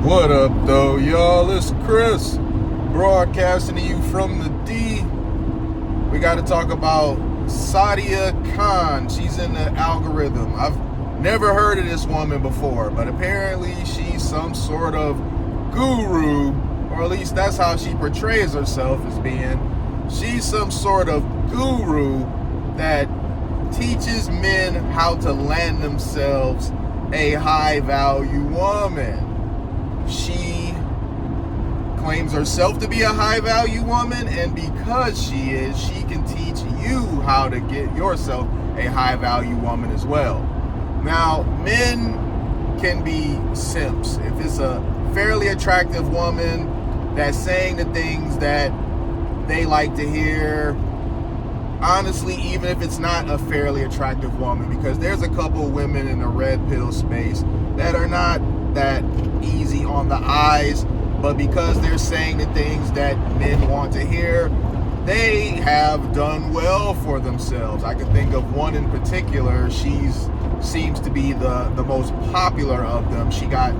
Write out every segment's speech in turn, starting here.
What up, though, y'all? It's Chris, broadcasting to you from the D. We got to talk about Sadia Khan. She's in the algorithm. I've never heard of this woman before, but apparently she's some sort of guru, or at least that's how she portrays herself as being. She's some sort of guru that teaches men how to land themselves a high-value woman. She claims herself to be a high-value woman, and because she is, she can teach you how to get yourself a high-value woman as well. Now, men can be simps. If it's a fairly attractive woman that's saying the things that they like to hear, honestly, even if it's not a fairly attractive woman, because there's a couple of women in the red pill space that are not that easy on the eyes, but because they're saying the things that men want to hear, they have done well for themselves. I can think of one in particular. She's seems to be the most popular of them. She got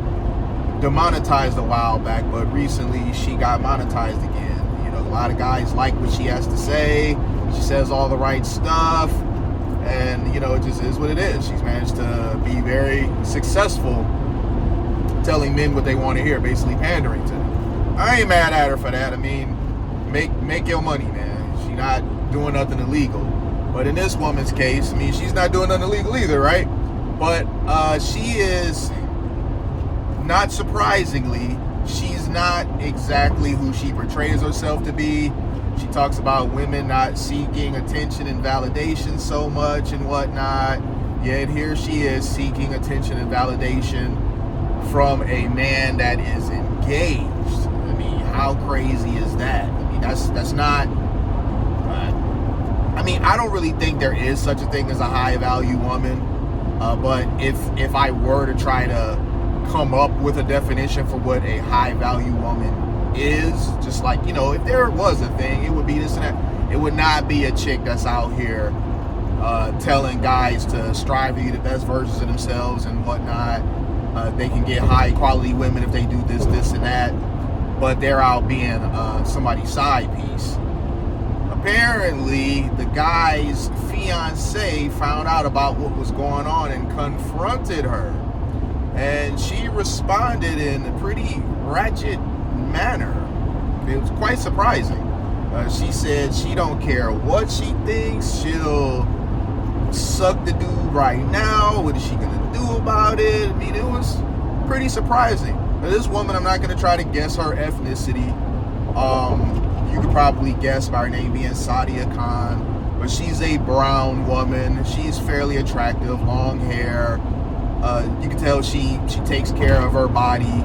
demonetized a while back, but recently she got monetized again. You know, a lot of guys like what she has to say. She says all the right stuff, and you know, it just is what it is. She's managed to be very successful telling men what they want to hear, basically pandering to them. I ain't mad at her for that. I mean, make your money, man. She's not doing nothing illegal. But in this woman's case, I mean, she's not doing nothing illegal either, right? But she is, not surprisingly, she's not exactly who she portrays herself to be. She talks about women not seeking attention and validation so much and whatnot. Yet here she is seeking attention and validation from a man that is engaged. I mean, how crazy is that? I mean, that's not. I mean, I don't really think there is such a thing as a high value woman. But if I were to try to come up with a definition for what a high value woman is, just like, you know, if there was a thing, it would be this and that. It would not be a chick that's out here telling guys to strive to be the best versions of themselves and whatnot. They can get high quality women if they do this, and that, but they're out being somebody's side piece. Apparently, the guy's fiance found out about what was going on and confronted her, and she responded in a pretty ratchet manner. It was quite surprising. She said she don't care what she thinks. She'll suck the dude right now. What is she gonna do about it? I mean, it was pretty surprising. Now, this woman, I'm not gonna try to guess her ethnicity. You could probably guess by her name being Sadia Khan, but she's a brown woman. She's fairly attractive, long hair. You can tell she takes care of her body.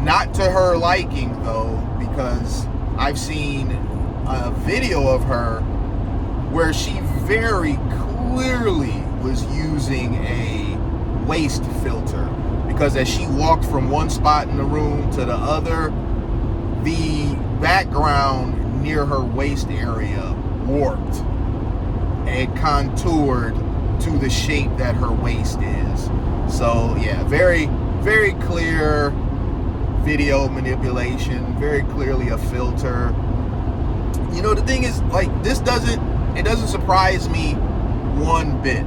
Not to her liking, though, because I've seen a video of her where she very clearly was using a waist filter, because as she walked from one spot in the room to the other, the background near her waist area warped and contoured to the shape that her waist is. So yeah, very, very clear video manipulation, very clearly a filter. You know, the thing is, like, it doesn't surprise me one bit.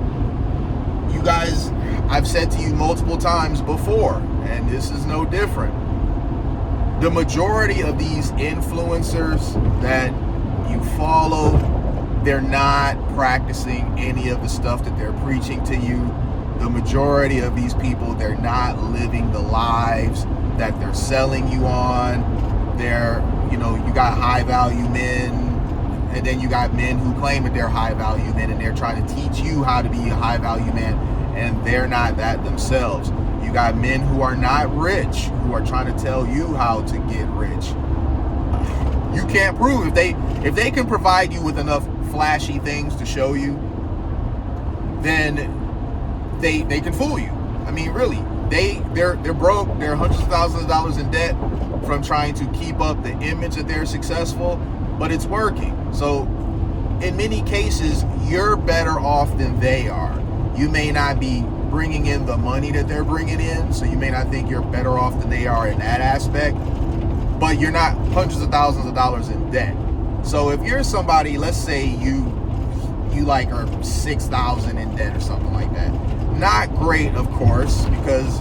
You guys, I've said to you multiple times before, and this is no different. The majority of these influencers that you follow, they're not practicing any of the stuff that they're preaching to you. The majority of these people, they're not living the lives that they're selling you on. They're, you know, you got high value men, and then you got men who claim that they're high value men, and they're trying to teach you how to be a high value man, and they're not that themselves. You got men who are not rich, who are trying to tell you how to get rich. You can't prove if they can provide you with enough flashy things to show you, then they can fool you. I mean, really, they're broke. They're hundreds of thousands of dollars in debt from trying to keep up the image that they're successful, but it's working. So in many cases, you're better off than they are. You may not be bringing in the money that they're bringing in, so you may not think you're better off than they are in that aspect, but you're not hundreds of thousands of dollars in debt. So if you're somebody, let's say you like are 6,000 in debt or something like that, not great, of course, because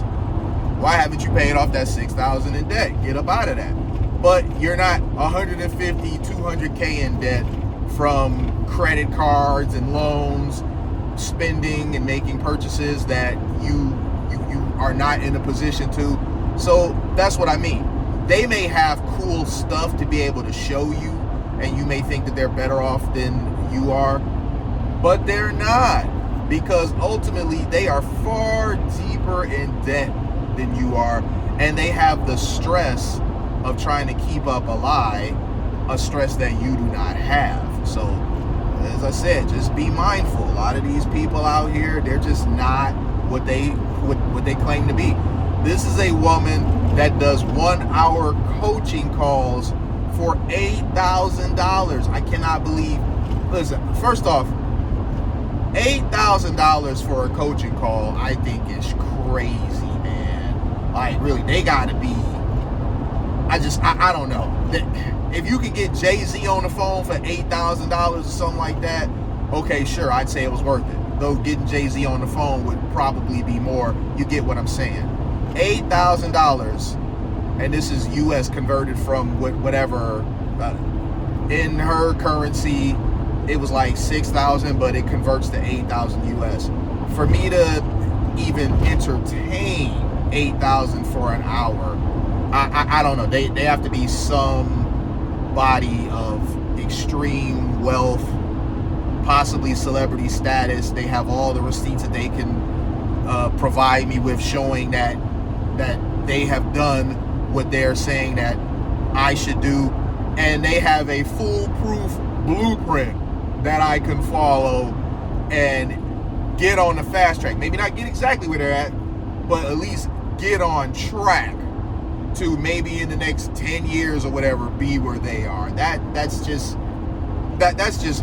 why haven't you paid off that 6,000 in debt? Get up out of that. But you're not 150, 200K in debt from credit cards and loans, spending and making purchases that you are not in a position to. So that's what I mean. They may have cool stuff to be able to show you, and you may think that they're better off than you are, but they're not, because ultimately they are far deeper in debt than you are, and they have the stress of trying to keep up a lie, a stress that you do not have. So as I said, just be mindful. A lot of these people out here, they're just not what they claim to be. This is a woman that does 1 hour coaching calls for $8,000. I cannot believe. Listen, first off, $8,000 for a coaching call, I think is crazy, man. Like, really, they gotta be, I don't know. If you could get Jay-Z on the phone for $8,000 or something like that, okay, sure, I'd say it was worth it. Though getting Jay-Z on the phone would probably be more. You get what I'm saying. $8,000, and this is US converted from whatever, in her currency, it was like 6,000, but it converts to 8,000 US. For me to even entertain 8,000 for an hour, I don't know. They have to be somebody of extreme wealth, possibly celebrity status. They have all the receipts that they can provide me with, showing that they have done what they're saying that I should do, and they have a foolproof blueprint that I can follow and get on the fast track. Maybe not get exactly where they're at, but at least get on track to maybe in the next 10 years or whatever be where they are. That's just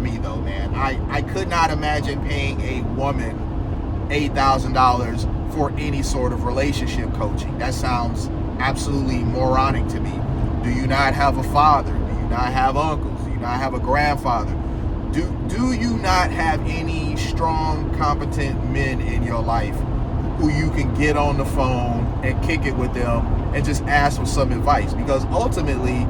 me though, man. I could not imagine paying a woman $8,000 for any sort of relationship coaching. That sounds absolutely moronic to me. Do you not have a father? Do you not have uncles? Do you not have a grandfather? Do you not have any strong, competent men in your life who you can get on the phone and kick it with them and just ask for some advice? Because ultimately,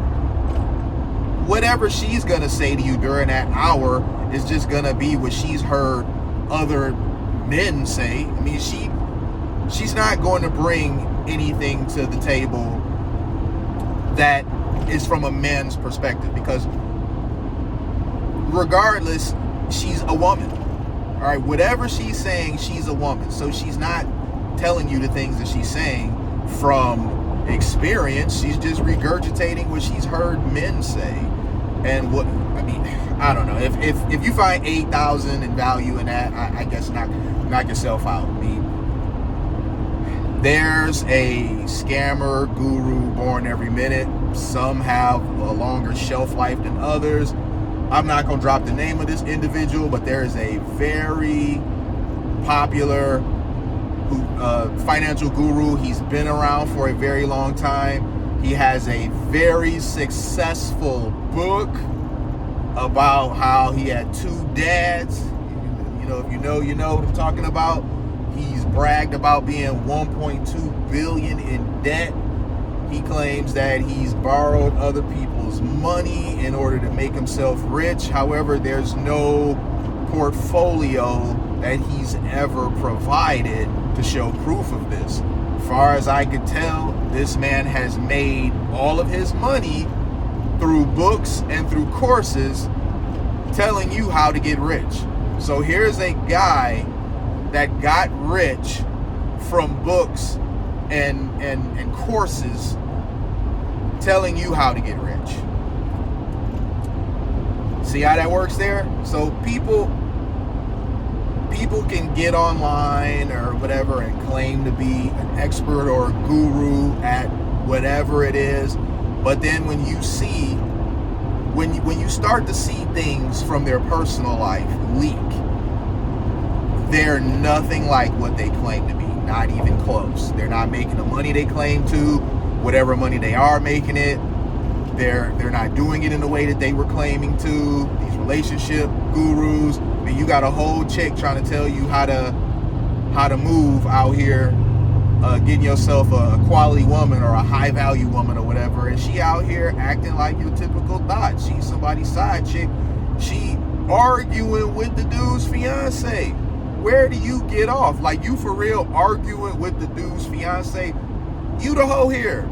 whatever she's gonna say to you during that hour is just gonna be what she's heard other men say. I mean, she's not going to bring anything to the table that is from a man's perspective, because regardless, she's a woman. All right, whatever she's saying, she's a woman. So she's not telling you the things that she's saying from experience. She's just regurgitating what she's heard men say. And what, I mean, I don't know. If you find 8,000 in value in that, I guess knock yourself out. I mean, there's a scammer guru born every minute. Some have a longer shelf life than others. I'm not going to drop the name of this individual, but there is a very popular financial guru. He's been around for a very long time. He has a very successful book about how he had 2 dads. You know, if you know what I'm talking about. He's bragged about being 1.2 billion in debt. He claims that he's borrowed other people's money in order to make himself rich. However, there's no portfolio that he's ever provided to show proof of this. As far as I could tell, this man has made all of his money through books and through courses telling you how to get rich. So here's a guy that got rich from books and courses telling you how to get rich. See how that works there? So people can get online or whatever and claim to be an expert or a guru at whatever it is, but then when you start to see things from their personal life leak, they're nothing like what they claim to be. Not even close. They're not making the money they claim to. Whatever money they are making it, they're not doing it in the way that they were claiming to. These relationship gurus. I mean, you got a whole chick trying to tell you how to move out here, getting yourself a quality woman or a high value woman or whatever, and she out here acting like your typical thought. She's somebody's side chick. She arguing with the dude's fiance. Where do you get off? Like, you for real arguing with the dude's fiance? You the hoe here.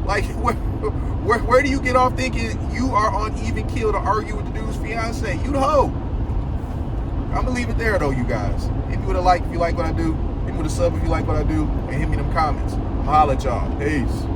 Like, where do you get off thinking you are on even keel to argue with the dude's fiance? You the hoe. I'm gonna leave it there though, you guys. Hit me with a like if you like what I do. Hit me with a sub if you like what I do. And hit me in them comments. I'm gonna holla at y'all. Peace.